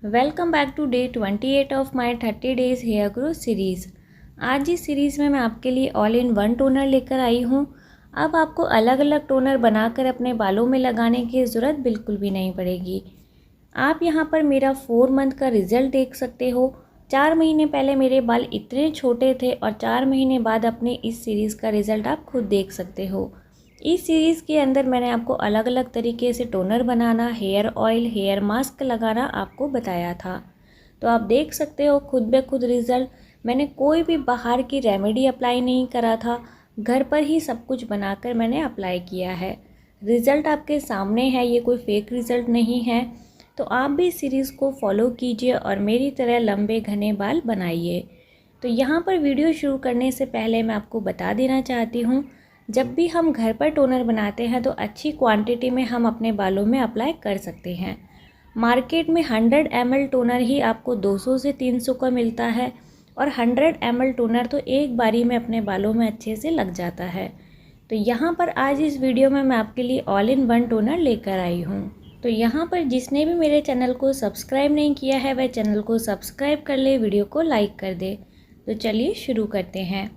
Welcome back to day 28 of my 30 days hair growth series. आज इस series में मैं आपके लिए ऑल इन वन टोनर लेकर आई हूँ। अब आपको अलग अलग टोनर बनाकर अपने बालों में लगाने की ज़रूरत बिल्कुल भी नहीं पड़ेगी। आप यहाँ पर मेरा 4 मंथ का रिज़ल्ट देख सकते हो। 4 महीने पहले मेरे बाल इतने छोटे थे और 4 महीने बाद अपने इस सीरीज़ का रिज़ल्ट आप खुद देख सकते हो। इस सीरीज़ के अंदर मैंने आपको अलग अलग तरीके से टोनर बनाना, हेयर ऑयल, हेयर मास्क लगाना आपको बताया था। तो आप देख सकते हो खुद ब खुद रिज़ल्ट। मैंने कोई भी बाहर की रेमेडी अप्लाई नहीं करा था, घर पर ही सब कुछ बनाकर मैंने अप्लाई किया है। रिज़ल्ट आपके सामने है, ये कोई फेक रिज़ल्ट नहीं है। तो आप भी इस सीरीज़ को फॉलो कीजिए और मेरी तरह लंबे घने बाल बनाइए। तो यहाँ पर वीडियो शुरू करने से पहले मैं आपको बता देना चाहती हूँ, जब भी हम घर पर टोनर बनाते हैं तो अच्छी क्वांटिटी में हम अपने बालों में अप्लाई कर सकते हैं। मार्केट में 100 ml टोनर ही आपको 200 से 300 का मिलता है और 100 ml टोनर तो एक बारी में अपने बालों में अच्छे से लग जाता है। तो यहाँ पर आज इस वीडियो में मैं आपके लिए ऑल इन वन टोनर लेकर आई हूँ। तो यहाँ पर जिसने भी मेरे चैनल को सब्सक्राइब नहीं किया है वह चैनल को सब्सक्राइब कर ले, वीडियो को लाइक कर दे। तो चलिए शुरू करते हैं।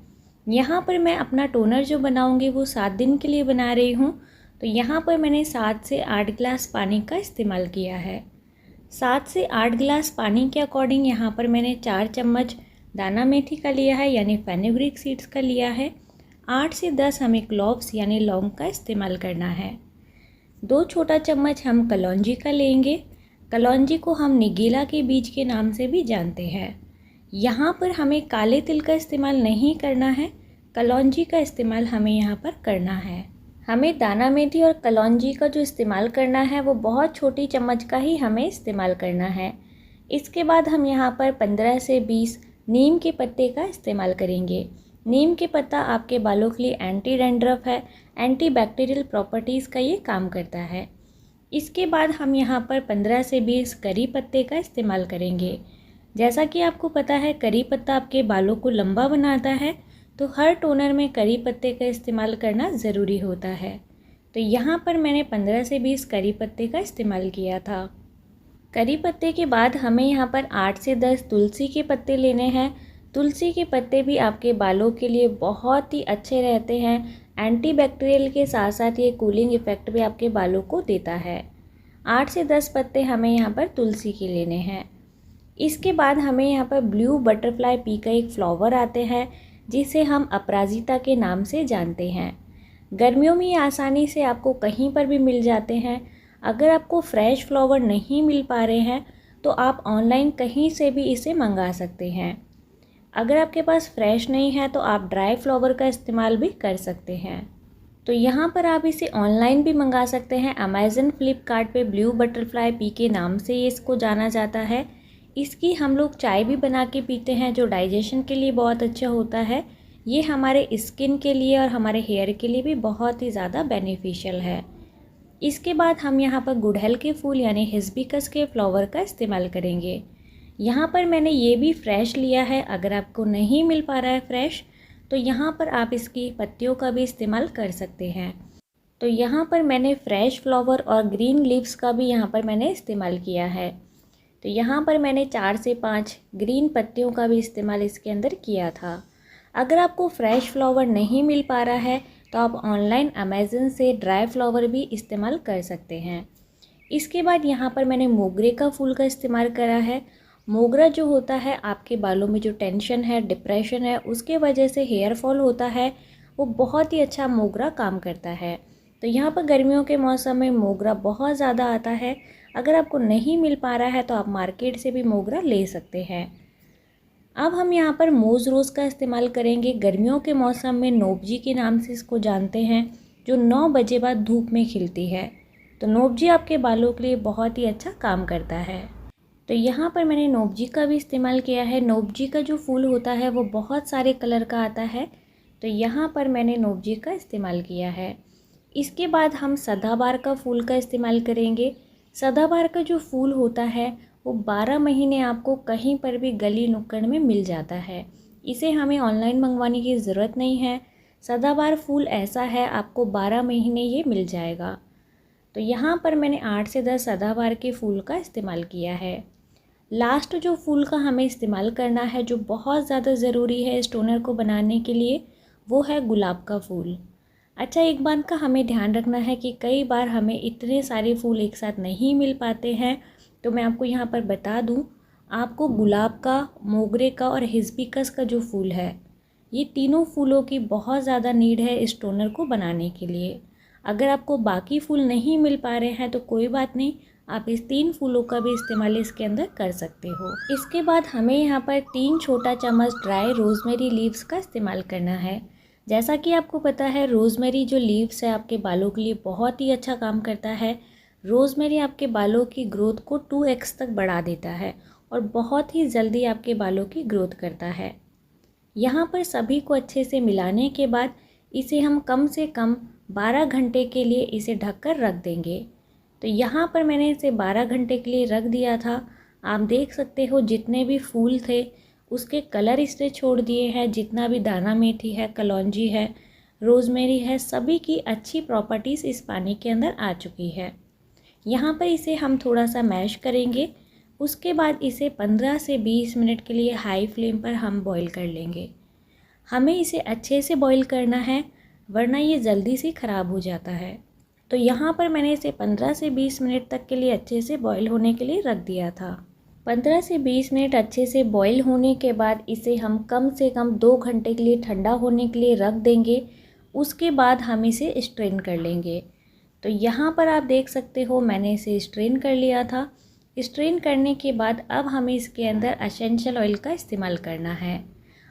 यहाँ पर मैं अपना टोनर जो बनाऊंगी वो 7 दिन के लिए बना रही हूँ। तो यहाँ पर मैंने 7 से 8 गिलास पानी का इस्तेमाल किया है। 7 से 8 गिलास पानी के अकॉर्डिंग यहाँ पर मैंने 4 चम्मच दाना मेथी का लिया है यानी फेनुग्रीक सीड्स का लिया है। 8 से 10 हमें क्लोव्स यानी लौंग का इस्तेमाल करना है। 2 छोटा चम्मच हम कलौंजी का लेंगे। कलौंजी को हम निगेला के बीज के नाम से भी जानते हैं। यहाँ पर हमें काले तिल का इस्तेमाल नहीं करना है, कलौंजी का इस्तेमाल हमें यहाँ पर करना है। हमें दाना मेथी और कलौंजी का जो इस्तेमाल करना है वो बहुत छोटी चम्मच का ही हमें इस्तेमाल करना है। इसके बाद हम यहाँ पर 15 से 20 नीम के पत्ते का इस्तेमाल करेंगे। नीम के पत्ता आपके बालों के लिए एंटी डैंड्रफ है, एंटी बैक्टीरियल प्रॉपर्टीज़ का ये काम करता है। इसके बाद हम यहाँ पर 15 से 20 करी पत्ते का इस्तेमाल करेंगे। जैसा कि आपको पता है करी पत्ता आपके बालों को लंबा बनाता है, तो हर टोनर में करी पत्ते का इस्तेमाल करना ज़रूरी होता है। तो यहाँ पर मैंने 15 से 20 करी पत्ते का इस्तेमाल किया था। करी पत्ते के बाद हमें यहाँ पर 8 से 10 तुलसी के पत्ते लेने हैं। तुलसी के पत्ते भी आपके बालों के लिए बहुत ही अच्छे रहते हैं। एंटीबैक्टीरियल के साथ साथ ये कूलिंग इफ़ेक्ट भी आपके बालों को देता है। 8 से 10 पत्ते हमें यहाँ पर तुलसी के लेने हैं। इसके बाद हमें यहाँ पर ब्लू बटरफ्लाई पी का एक फ्लावर आते हैं जिसे हम अपराजिता के नाम से जानते हैं। गर्मियों में ये आसानी से आपको कहीं पर भी मिल जाते हैं। अगर आपको फ्रेश फ्लावर नहीं मिल पा रहे हैं तो आप ऑनलाइन कहीं से भी इसे मंगा सकते हैं। अगर आपके पास फ्रेश नहीं है तो आप ड्राई फ्लावर का इस्तेमाल भी कर सकते हैं। तो यहाँ पर आप इसे ऑनलाइन भी मंगा सकते हैं। अमेज़न, फ्लिपकार्ट पे ब्लू बटरफ्लाई पी के नाम से ये इसको जाना जाता है। इसकी हम लोग चाय भी बना के पीते हैं जो डाइजेशन के लिए बहुत अच्छा होता है। ये हमारे स्किन के लिए और हमारे हेयर के लिए भी बहुत ही ज़्यादा बेनिफिशियल है। इसके बाद हम यहाँ पर गुड़हल के फूल यानी हिबिस्कस के फ्लावर का इस्तेमाल करेंगे। यहाँ पर मैंने ये भी फ्रेश लिया है। अगर आपको नहीं मिल पा रहा है फ्रेश तो यहाँ पर आप इसकी पत्तियों का भी इस्तेमाल कर सकते हैं। तो यहाँ पर मैंने फ्रेश फ्लावर और ग्रीन लीव्स का भी यहाँ पर मैंने इस्तेमाल किया है। तो यहाँ पर मैंने 4 से 5 ग्रीन पत्तियों का भी इस्तेमाल इसके अंदर किया था। अगर आपको फ्रेश फ्लावर नहीं मिल पा रहा है तो आप ऑनलाइन अमेज़न से ड्राई फ्लावर भी इस्तेमाल कर सकते हैं। इसके बाद यहाँ पर मैंने मोगरे का फूल का इस्तेमाल करा है। मोगरा जो होता है आपके बालों में जो टेंशन है, डिप्रेशन है, उसके वजह से हेयर फॉल होता है, वो बहुत ही अच्छा मोगरा काम करता है। तो यहाँ पर गर्मियों के मौसम में मोगरा बहुत ज़्यादा आता है। अगर आपको नहीं मिल पा रहा है तो आप मार्केट से भी मोगरा ले सकते हैं। अब हम यहाँ पर मोज रोज़ का इस्तेमाल करेंगे। गर्मियों के मौसम में नोबजी के नाम से इसको जानते हैं, जो 9 बजे बाद धूप में खिलती है। तो नोबजी आपके बालों के लिए बहुत ही अच्छा काम करता है। तो यहाँ पर मैंने नोबजी का भी इस्तेमाल किया है। नोबजी का जो फूल होता है वो बहुत सारे कलर का आता है, तो यहाँ पर मैंने नोबजी का इस्तेमाल किया है। इसके बाद हम सदाबहार का फूल का इस्तेमाल करेंगे। सदाबहार का जो फूल होता है वो 12 महीने आपको कहीं पर भी गली नुक्कड़ में मिल जाता है। इसे हमें ऑनलाइन मंगवाने की ज़रूरत नहीं है। सदाबहार फूल ऐसा है आपको 12 महीने ये मिल जाएगा। तो यहाँ पर मैंने 8 से 10 सदाबहार के फूल का इस्तेमाल किया है। लास्ट जो फूल का हमें इस्तेमाल करना है, जो बहुत ज़्यादा ज़रूरी है इस टोनर को बनाने के लिए, वो है गुलाब का फूल। अच्छा, एक बात का हमें ध्यान रखना है कि कई बार हमें इतने सारे फूल एक साथ नहीं मिल पाते हैं, तो मैं आपको यहाँ पर बता दूँ, आपको गुलाब का, मोगरे का और हिबिस्कस का जो फूल है, ये तीनों फूलों की बहुत ज़्यादा नीड है इस टोनर को बनाने के लिए। अगर आपको बाकी फूल नहीं मिल पा रहे हैं तो कोई बात नहीं, आप इस 3 फूलों का भी इस्तेमाल इसके अंदर कर सकते हो। इसके बाद हमें यहाँ पर 3 छोटा चम्मच ड्राई रोज़मेरी लीव्स का इस्तेमाल करना है। जैसा कि आपको पता है, रोज़मेरी जो लीव्स है आपके बालों के लिए बहुत ही अच्छा काम करता है। रोज़मेरी आपके बालों की ग्रोथ को 2x तक बढ़ा देता है और बहुत ही जल्दी आपके बालों की ग्रोथ करता है। यहाँ पर सभी को अच्छे से मिलाने के बाद इसे हम कम से कम 12 घंटे के लिए इसे ढककर रख देंगे। तो यहाँ पर मैंने इसे 12 घंटे के लिए रख दिया था। आप देख सकते हो जितने भी फूल थे उसके कलर इसने छोड़ दिए हैं। जितना भी दाना मेथी है, कलौंजी है, रोज़मेरी है, सभी की अच्छी प्रॉपर्टीज़ इस पानी के अंदर आ चुकी है। यहाँ पर इसे हम थोड़ा सा मैश करेंगे। उसके बाद इसे 15 से 20 मिनट के लिए हाई फ्लेम पर हम बॉईल कर लेंगे। हमें इसे अच्छे से बॉईल करना है, वरना ये जल्दी से ख़राब हो जाता है। तो यहाँ पर मैंने इसे 15 से 20 मिनट तक के लिए अच्छे से बॉईल होने के लिए रख दिया था। 15 से 20 मिनट अच्छे से बॉईल होने के बाद इसे हम कम से कम 2 घंटे के लिए ठंडा होने के लिए रख देंगे। उसके बाद हम इसे स्ट्रेन कर लेंगे। तो यहाँ पर आप देख सकते हो मैंने इसे स्ट्रेन कर लिया था। स्ट्रेन करने के बाद अब हमें इसके अंदर एसेंशियल ऑयल का इस्तेमाल करना है।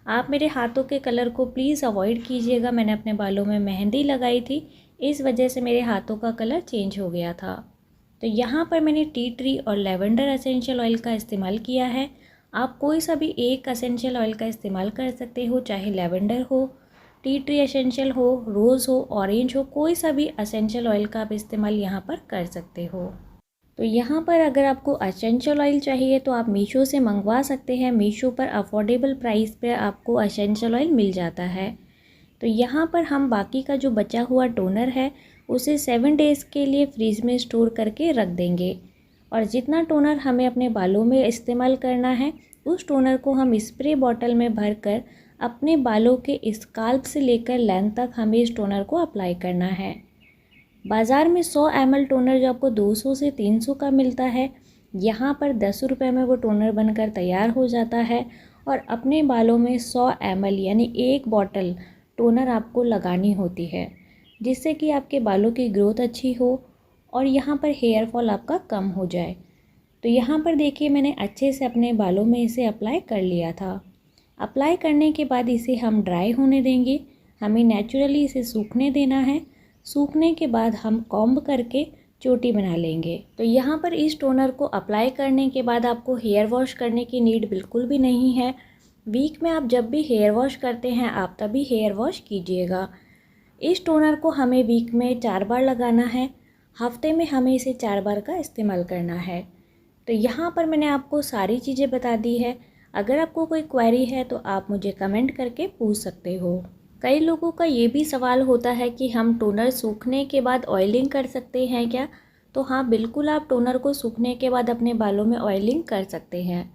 आप मेरे हाथों के कलर को प्लीज़ अवॉइड कीजिएगा। मैंने अपने बालों में मेहंदी लगाई थी, इस वजह से मेरे हाथों का कलर चेंज हो गया था। तो यहाँ पर मैंने टी ट्री और लेवेंडर एसेंशियल ऑयल का इस्तेमाल किया है। आप कोई सा भी एक एसेंशियल ऑयल का इस्तेमाल कर सकते हो, चाहे लेवेंडर हो, टी ट्री एसेंशियल हो, रोज़ हो, ऑरेंज हो, कोई सा भी एसेंशियल ऑयल का आप इस्तेमाल यहाँ पर कर सकते हो। तो यहाँ पर अगर आपको एसेंशियल ऑयल चाहिए तो आप मीशो से मंगवा सकते हैं। मीशो पर अफोर्डेबल प्राइस पे आपको एसेंशियल ऑयल मिल जाता है। तो यहाँ पर हम बाकी का जो बचा हुआ टोनर है उसे 7 डेज़ के लिए फ्रीज में स्टोर करके रख देंगे। और जितना टोनर हमें अपने बालों में इस्तेमाल करना है, उस टोनर को हम स्प्रे बॉटल में भरकर अपने बालों के स्काल्प से लेकर लेंथ तक हमें इस टोनर को अप्लाई करना है। बाज़ार में 100 ml टोनर जो आपको 200 से 300 का मिलता है, यहाँ पर 10 रुपये में वो टोनर बनकर तैयार हो जाता है। और अपने बालों में 100 ml यानी 1 बॉटल टोनर आपको लगानी होती है, जिससे कि आपके बालों की ग्रोथ अच्छी हो और यहाँ पर हेयर फॉल आपका कम हो जाए। तो यहाँ पर देखिए मैंने अच्छे से अपने बालों में इसे अप्लाई कर लिया था। अप्लाई करने के बाद इसे हम ड्राई होने देंगे। हमें नेचुरली इसे सूखने देना है। सूखने के बाद हम कॉम्ब करके चोटी बना लेंगे। तो यहाँ पर इस टोनर को अप्लाई करने के बाद आपको हेयर वॉश करने की नीड बिल्कुल भी नहीं है। वीक में आप जब भी हेयर वॉश करते हैं आप तभी हेयर वॉश कीजिएगा। इस टोनर को हमें वीक में 4 बार लगाना है। हफ्ते में हमें इसे 4 बार का इस्तेमाल करना है। तो यहाँ पर मैंने आपको सारी चीज़ें बता दी है। अगर आपको कोई क्वेरी है तो आप मुझे कमेंट करके पूछ सकते हो। कई लोगों का ये भी सवाल होता है कि हम टोनर सूखने के बाद ऑयलिंग कर सकते हैं क्या? तो हाँ, बिल्कुल आप टोनर को सूखने के बाद अपने बालों में ऑयलिंग कर सकते हैं।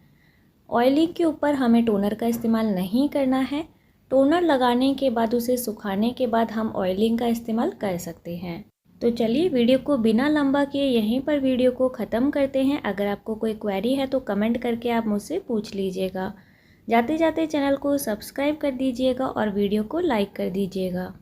ऑयलिंग के ऊपर हमें टोनर का इस्तेमाल नहीं करना है। टोनर लगाने के बाद उसे सुखाने के बाद हम ऑयलिंग का इस्तेमाल कर सकते हैं। तो चलिए वीडियो को बिना लंबा किए यहीं पर वीडियो को ख़त्म करते हैं। अगर आपको कोई क्वेरी है तो कमेंट करके आप मुझसे पूछ लीजिएगा। जाते जाते चैनल को सब्सक्राइब कर दीजिएगा और वीडियो को लाइक कर दीजिएगा।